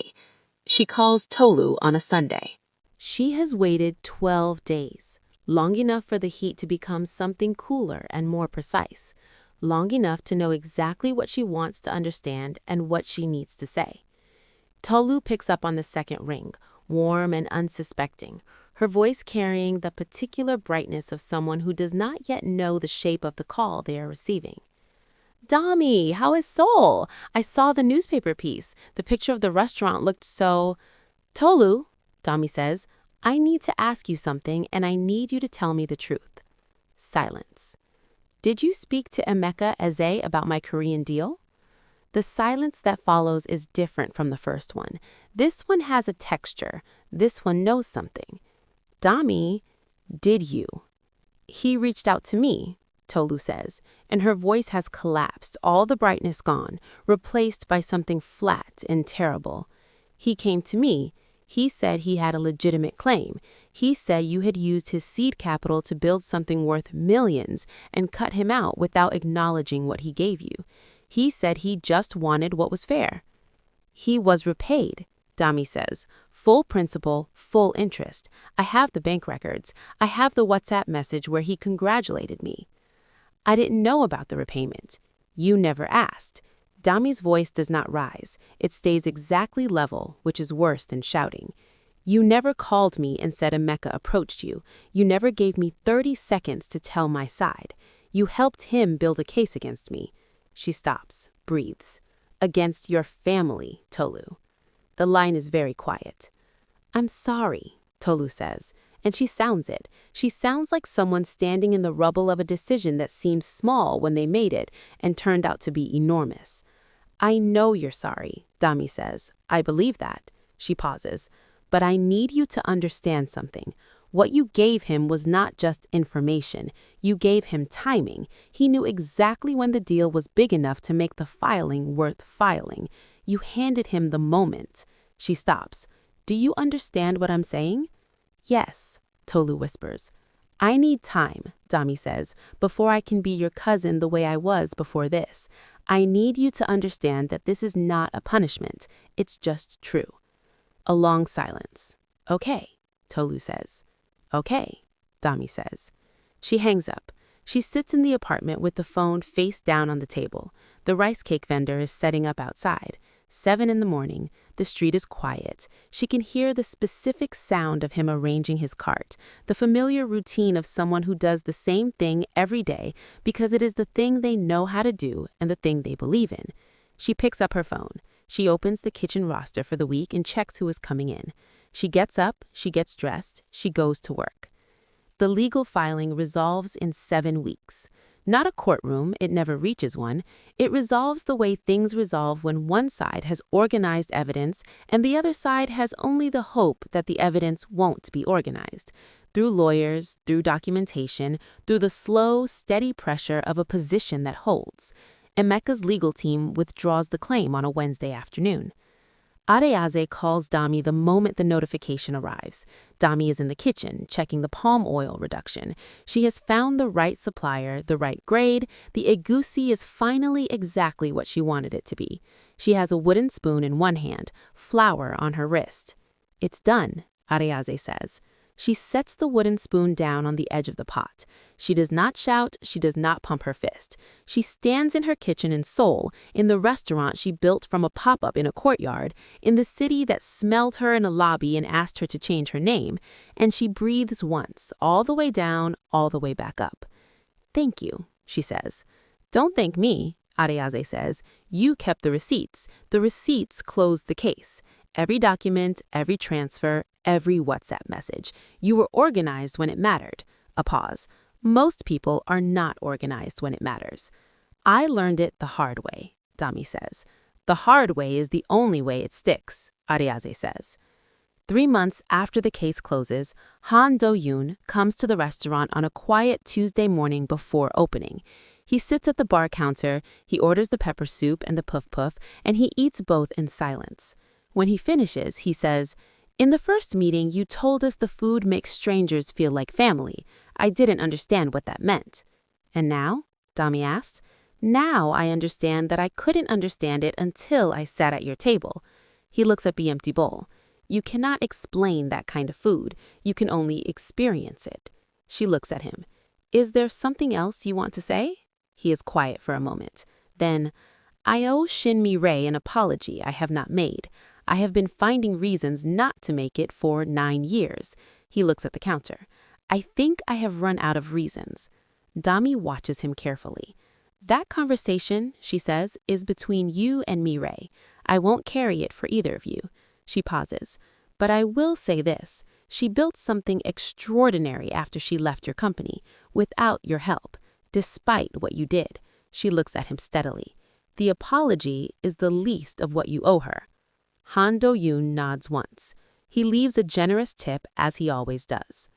She calls Tolu on a Sunday. She has waited 12 days, long enough for the heat to become something cooler and more precise, long enough to know exactly what she wants to understand and what she needs to say. Tolu picks up on the second ring, warm and unsuspecting, her voice carrying the particular brightness of someone who does not yet know the shape of the call they are receiving. Dami, how is Seoul? I saw the newspaper piece. The picture of the restaurant looked so... Tolu, Dami says, I need to ask you something and I need you to tell me the truth. Silence. Did you speak to Emeka Eze about my Korean deal? The silence that follows is different from the first one. This one has a texture. This one knows something. Dami, did you? He reached out to me, Tolu says, and her voice has collapsed, all the brightness gone, replaced by something flat and terrible. He came to me. He said he had a legitimate claim. He said you had used his seed capital to build something worth millions and cut him out without acknowledging what he gave you. He said he just wanted what was fair. He was repaid, Dami says. Full principal, full interest. I have the bank records. I have the WhatsApp message where he congratulated me. I didn't know about the repayment. You never asked. Dami's voice does not rise. It stays exactly level, which is worse than shouting. You never called me and said Emeka approached you. You never gave me 30 seconds to tell my side. You helped him build a case against me. She stops, breathes. Against your family, Tolu. The line is very quiet. I'm sorry, Tolu says, and she sounds it. She sounds like someone standing in the rubble of a decision that seemed small when they made it and turned out to be enormous. I know you're sorry, Dami says. I believe that. She pauses. But I need you to understand something. What you gave him was not just information. You gave him timing. He knew exactly when the deal was big enough to make the filing worth filing. You handed him the moment. She stops. Do you understand what I'm saying? Yes, Tolu whispers. I need time, Dami says, before I can be your cousin the way I was before this. I need you to understand that this is not a punishment. It's just true. A long silence. Okay, Tolu says. Okay, Dami says. She hangs up. She sits in the apartment with the phone face down on the table. The rice cake vendor is setting up outside. 7 a.m. The street is quiet. She can hear the specific sound of him arranging his cart, the familiar routine of someone who does the same thing every day because it is the thing they know how to do and the thing they believe in. She picks up her phone. She opens the kitchen roster for the week and checks who is coming in. She gets up, she gets dressed, she goes to work. The legal filing resolves in 7 weeks. Not a courtroom, it never reaches one. It resolves the way things resolve when one side has organized evidence and the other side has only the hope that the evidence won't be organized. Through lawyers, through documentation, through the slow, steady pressure of a position that holds. Emeka's legal team withdraws the claim on a Wednesday afternoon. Arieze calls Dami the moment the notification arrives. Dami is in the kitchen, checking the palm oil reduction. She has found the right supplier, the right grade. The egusi is finally exactly what she wanted it to be. She has a wooden spoon in one hand, flour on her wrist. It's done, Arieze says. She sets the wooden spoon down on the edge of the pot. She does not shout, she does not pump her fist. She stands in her kitchen in Seoul, in the restaurant she built from a pop-up in a courtyard, in the city that smelled her in a lobby and asked her to change her name, and she breathes once, all the way down, all the way back up. "Thank you," she says. "Don't thank me," Areaze says. "You kept the receipts. The receipts closed the case. Every document, every transfer, every WhatsApp message. You were organized when it mattered." A pause. "Most people are not organized when it matters." "I learned it the hard way," Dami says. "The hard way is the only way it sticks," Areaze says. 3 months after the case closes, Han Do-yoon comes to the restaurant on a quiet Tuesday morning before opening. He sits at the bar counter, he orders the pepper soup and the puff-puff, and he eats both in silence. When he finishes, he says, "In the first meeting, you told us the food makes strangers feel like family. I didn't understand what that meant." "And now?" Dami asks. "Now I understand that I couldn't understand it until I sat at your table." He looks at the empty bowl. "You cannot explain that kind of food. You can only experience it." She looks at him. "Is there something else you want to say?" He is quiet for a moment. Then, "I owe Shin Mi-rae an apology I have not made. I have been finding reasons not to make it for 9 years. He looks at the counter. "I think I have run out of reasons." Dami watches him carefully. "That conversation," she says, "is between you and Mi-rae. I won't carry it for either of you." She pauses. "But I will say this. She built something extraordinary after she left your company, without your help, despite what you did." She looks at him steadily. "The apology is the least of what you owe her." Han Do-yoon nods once. He leaves a generous tip, as he always does.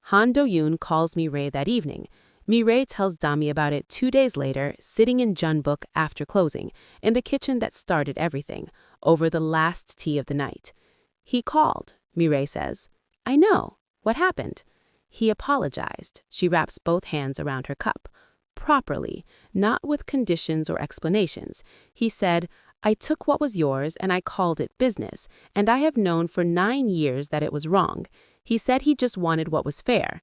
Han Do-yoon calls Mi-rae that evening. Mi-rae tells Dami about it 2 days later, sitting in Jeonbuk after closing, in the kitchen that started everything, over the last tea of the night. "He called," Mi-rae says. "I know. What happened?" "He apologized." She wraps both hands around her cup. "Properly, not with conditions or explanations. He said, 'I took what was yours and I called it business, and I have known for 9 years that it was wrong.' He said he just wanted what was fair."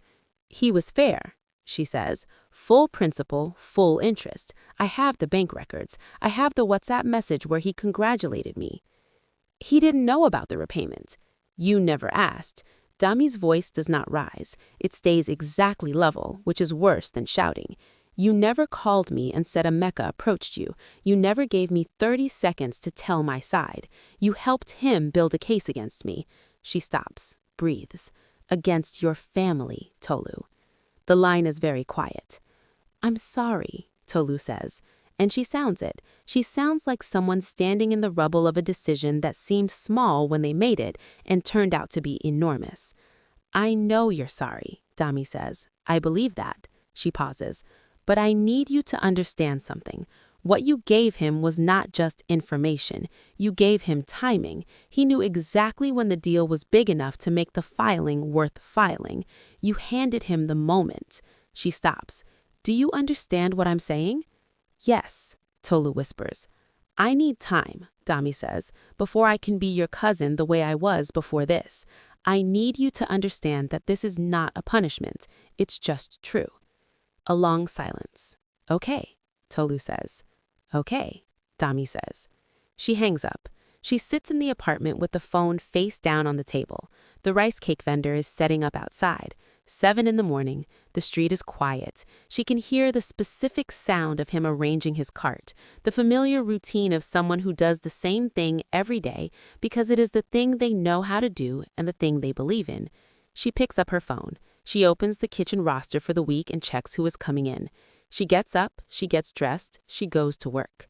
"He was fair," she says. "Full principal, full interest. I have the bank records. I have the WhatsApp message where he congratulated me." "He didn't know about the repayment." "You never asked." Dami's voice does not rise. It stays exactly level, which is worse than shouting. "You never called me and said a Mecca approached you. You never gave me 30 seconds to tell my side. You helped him build a case against me." She stops, breathes. "Against your family, Tolu." The line is very quiet. "I'm sorry," Tolu says. And she sounds it. She sounds like someone standing in the rubble of a decision that seemed small when they made it and turned out to be enormous. "I know you're sorry," Dami says. "I believe that." She pauses. "But I need you to understand something. What you gave him was not just information. You gave him timing. He knew exactly when the deal was big enough to make the filing worth filing. You handed him the moment." She stops. "Do you understand what I'm saying?" "Yes," Tolu whispers. "I need time," Dami says, "before I can be your cousin the way I was before this. I need you to understand that this is not a punishment. It's just true." A long silence. "Okay," Tolu says. "Okay," Dami says. She hangs up. She sits in the apartment with the phone face down on the table. The rice cake vendor is setting up outside. 7 in the morning. The street is quiet. She can hear the specific sound of him arranging his cart, the familiar routine of someone who does the same thing every day because it is the thing they know how to do and the thing they believe in. She picks up her phone. She opens the kitchen roster for the week and checks who is coming in. She gets up, she gets dressed, she goes to work.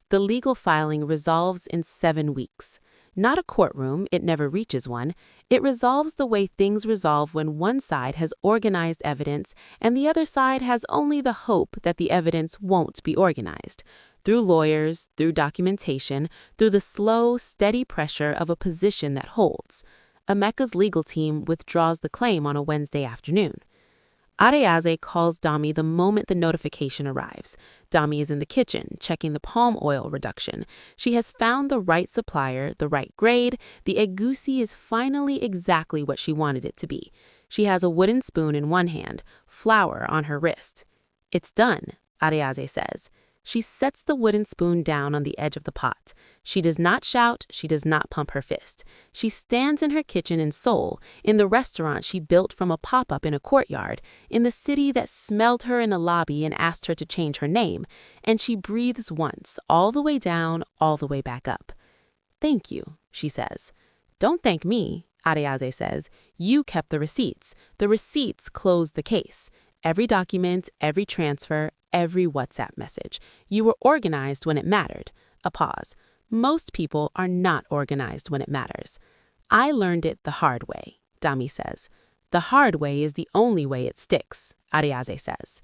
The legal filing resolves in 7 weeks. Not a courtroom, it never reaches one. It resolves the way things resolve when one side has organized evidence and the other side has only the hope that the evidence won't be organized. Through lawyers, through documentation, through the slow, steady pressure of a position that holds. Emeka's legal team withdraws the claim on a Wednesday afternoon. Areaze calls Dami the moment the notification arrives. Dami is in the kitchen, checking the palm oil reduction. She has found the right supplier, the right grade. The egusi is finally exactly what she wanted it to be. She has a wooden spoon in one hand, flour on her wrist. "It's done," Areaze says. She sets the wooden spoon down on the edge of the pot. She does not shout, she does not pump her fist. She stands in her kitchen in Seoul, in the restaurant she built from a pop-up in a courtyard, in the city that smelled her in a lobby and asked her to change her name, and she breathes once, all the way down, all the way back up. "Thank you," she says. "Don't thank me," Areaze says. "You kept the receipts. The receipts closed the case. Every document, every transfer, every WhatsApp message. You were organized when it mattered." A pause. "Most people are not organized when it matters." "I learned it the hard way," Dami says. "The hard way is the only way it sticks," Areaze says.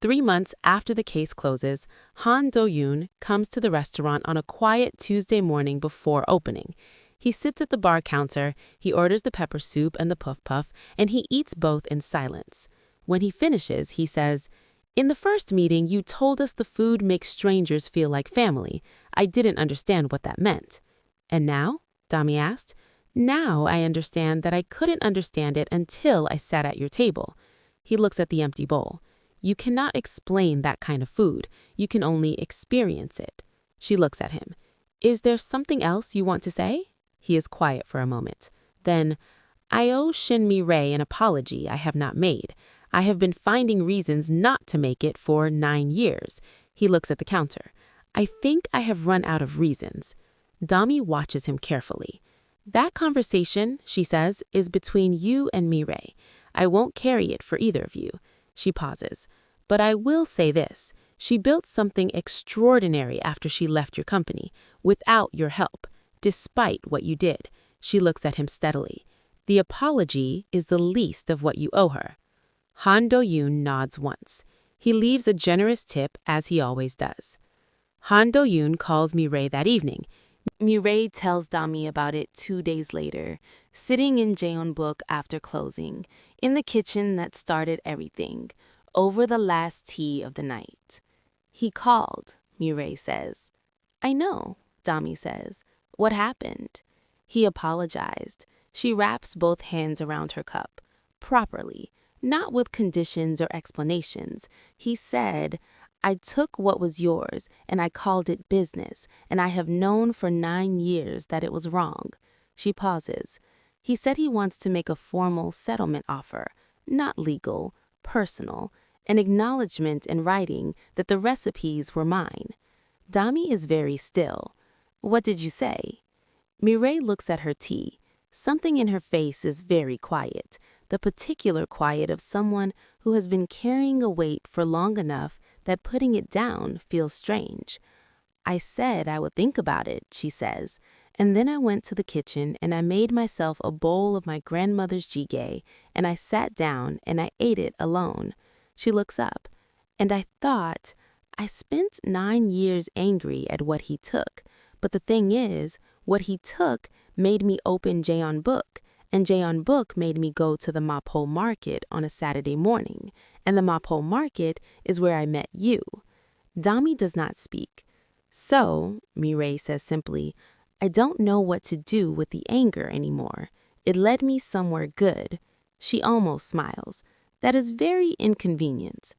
3 months after the case closes, Han Do-yoon comes to the restaurant on a quiet Tuesday morning before opening. He sits at the bar counter, he orders the pepper soup and the puff-puff, and he eats both in silence. When he finishes, he says, "In the first meeting, you told us the food makes strangers feel like family. I didn't understand what that meant." "And now?" Dami asked. "Now I understand that I couldn't understand it until I sat at your table." He looks at the empty bowl. "You cannot explain that kind of food. You can only experience it." She looks at him. "Is there something else you want to say?" He is quiet for a moment. Then, "I owe Shin Mi-rae an apology I have not made. I have been finding reasons not to make it for 9 years. He looks at the counter. "I think I have run out of reasons." Dami watches him carefully. "That conversation," she says, "is between you and Mi-rae. I won't carry it for either of you." She pauses. "But I will say this. She built something extraordinary after she left your company, without your help, despite what you did." She looks at him steadily. "The apology is the least of what you owe her." Han Do-yoon nods once. He leaves a generous tip, as he always does. Han Do-yoon calls Mi-rae that evening. Mi-rae tells Dami about it 2 days later, sitting in Yeonnam-dong after closing, in the kitchen that started everything, over the last tea of the night. "He called," Mi-rae says. "I know," Dami says. "What happened?" "He apologized." She wraps both hands around her cup. "Properly. Not with conditions or explanations. He said, 'I took what was yours and I called it business, and I have known for 9 years that it was wrong.'" She pauses. "He said he wants to make a formal settlement offer, not legal, personal, an acknowledgement in writing that the recipes were mine." Dami is very still. "What did you say?" Mi-rae looks at her tea. Something in her face is very quiet, the particular quiet of someone who has been carrying a weight for long enough that putting it down feels strange. "I said I would think about it," she says, "and then I went to the kitchen and I made myself a bowl of my grandmother's jjigae, and I sat down and I ate it alone." She looks up. "And I thought, I spent 9 years angry at what he took, but the thing is, what he took made me open Yeonnam-dong, and Yeonnam-dong made me go to the Mapo market on a Saturday morning, and the Mapo market is where I met you." Dami does not speak. "So," Mi-rae says simply, "I don't know what to do with the anger anymore. It led me somewhere good." She almost smiles. "That is very inconvenient."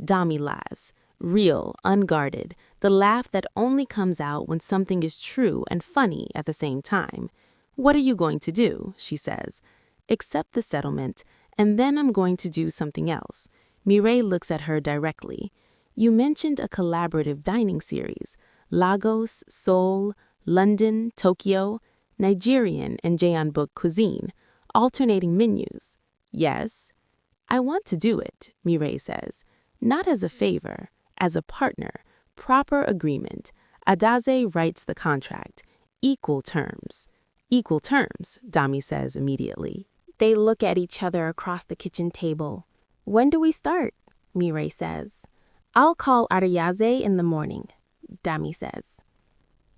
Dami laughs. Real, unguarded, the laugh that only comes out when something is true and funny at the same time. "What are you going to do?" she says. "Accept the settlement, and then I'm going to do something else." Mi-rae looks at her directly. "You mentioned a collaborative dining series. Lagos, Seoul, London, Tokyo, Nigerian and Yeonnam-dong cuisine, alternating menus." "Yes." "I want to do it," Mi-rae says. "Not as a favor, as a partner, proper agreement. Adaze writes the contract. Equal terms." "Equal terms," Dami says immediately. They look at each other across the kitchen table. "When do we start?" Mi-rae says. "I'll call Areaze in the morning," Dami says.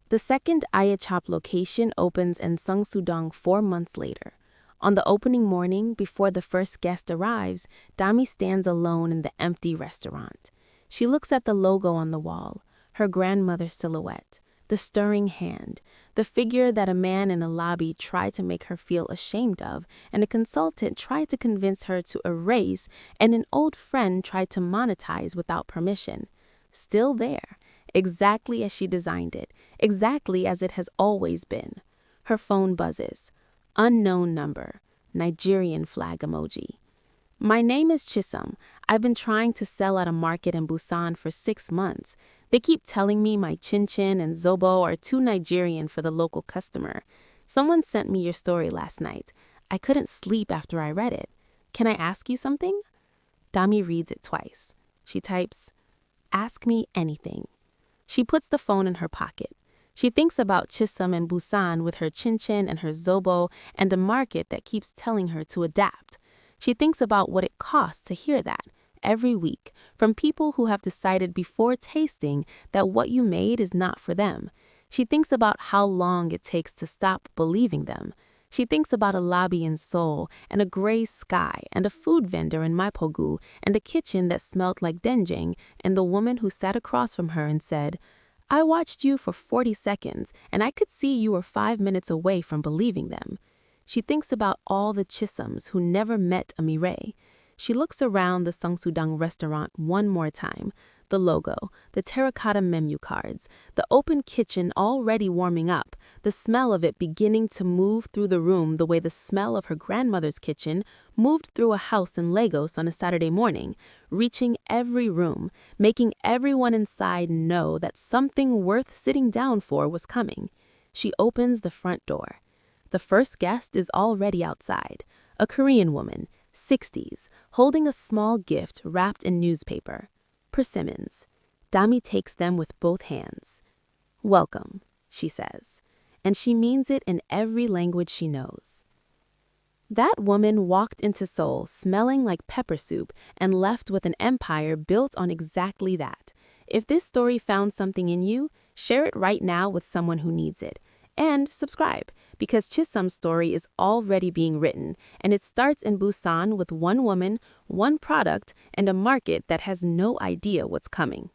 The second Ayachop location opens in Seongsu-dong 4 months later. On the opening morning, before the first guest arrives, Dami stands alone in the empty restaurant. She looks at the logo on the wall, her grandmother's silhouette, the stirring hand, the figure that a man in a lobby tried to make her feel ashamed of, and a consultant tried to convince her to erase, and an old friend tried to monetize without permission. Still there, exactly as she designed it, exactly as it has always been. Her phone buzzes. Unknown number. Nigerian flag emoji. My name is Chisum. I've been trying to sell at a market in Busan for 6 months. They keep telling me my chin-chin and zobo are too Nigerian for the local customer. Someone sent me your story last night. I couldn't sleep after I read it. Can I ask you something? Dami reads it twice. She types, "Ask me anything." She puts the phone in her pocket. She thinks about Chisum and Busan with her chin-chin and her zobo and a market that keeps telling her to adapt. She thinks about what it costs to hear that every week from people who have decided before tasting that what you made is not for them. She thinks about how long it takes to stop believing them. She thinks about a lobby in Seoul and a gray sky and a food vendor in Mapo-gu and a kitchen that smelled like doenjang and the woman who sat across from her and said, "I watched you for 40 seconds and I could see you were 5 minutes away from believing them." She thinks about all the Chisums who never met a Mireille. She looks around the Seongsudang restaurant one more time. The logo, the terracotta menu cards, the open kitchen already warming up, the smell of it beginning to move through the room the way the smell of her grandmother's kitchen moved through a house in Lagos on a Saturday morning, reaching every room, making everyone inside know that something worth sitting down for was coming. She opens the front door. The first guest is already outside, a Korean woman, 60s, holding a small gift wrapped in newspaper. Persimmons. Dami takes them with both hands. "Welcome," she says, and she means it in every language she knows. That woman walked into Seoul smelling like pepper soup and left with an empire built on exactly that. If this story found something in you, share it right now with someone who needs it. And subscribe, because Chisum's story is already being written, and it starts in Busan with one woman, one product, and a market that has no idea what's coming.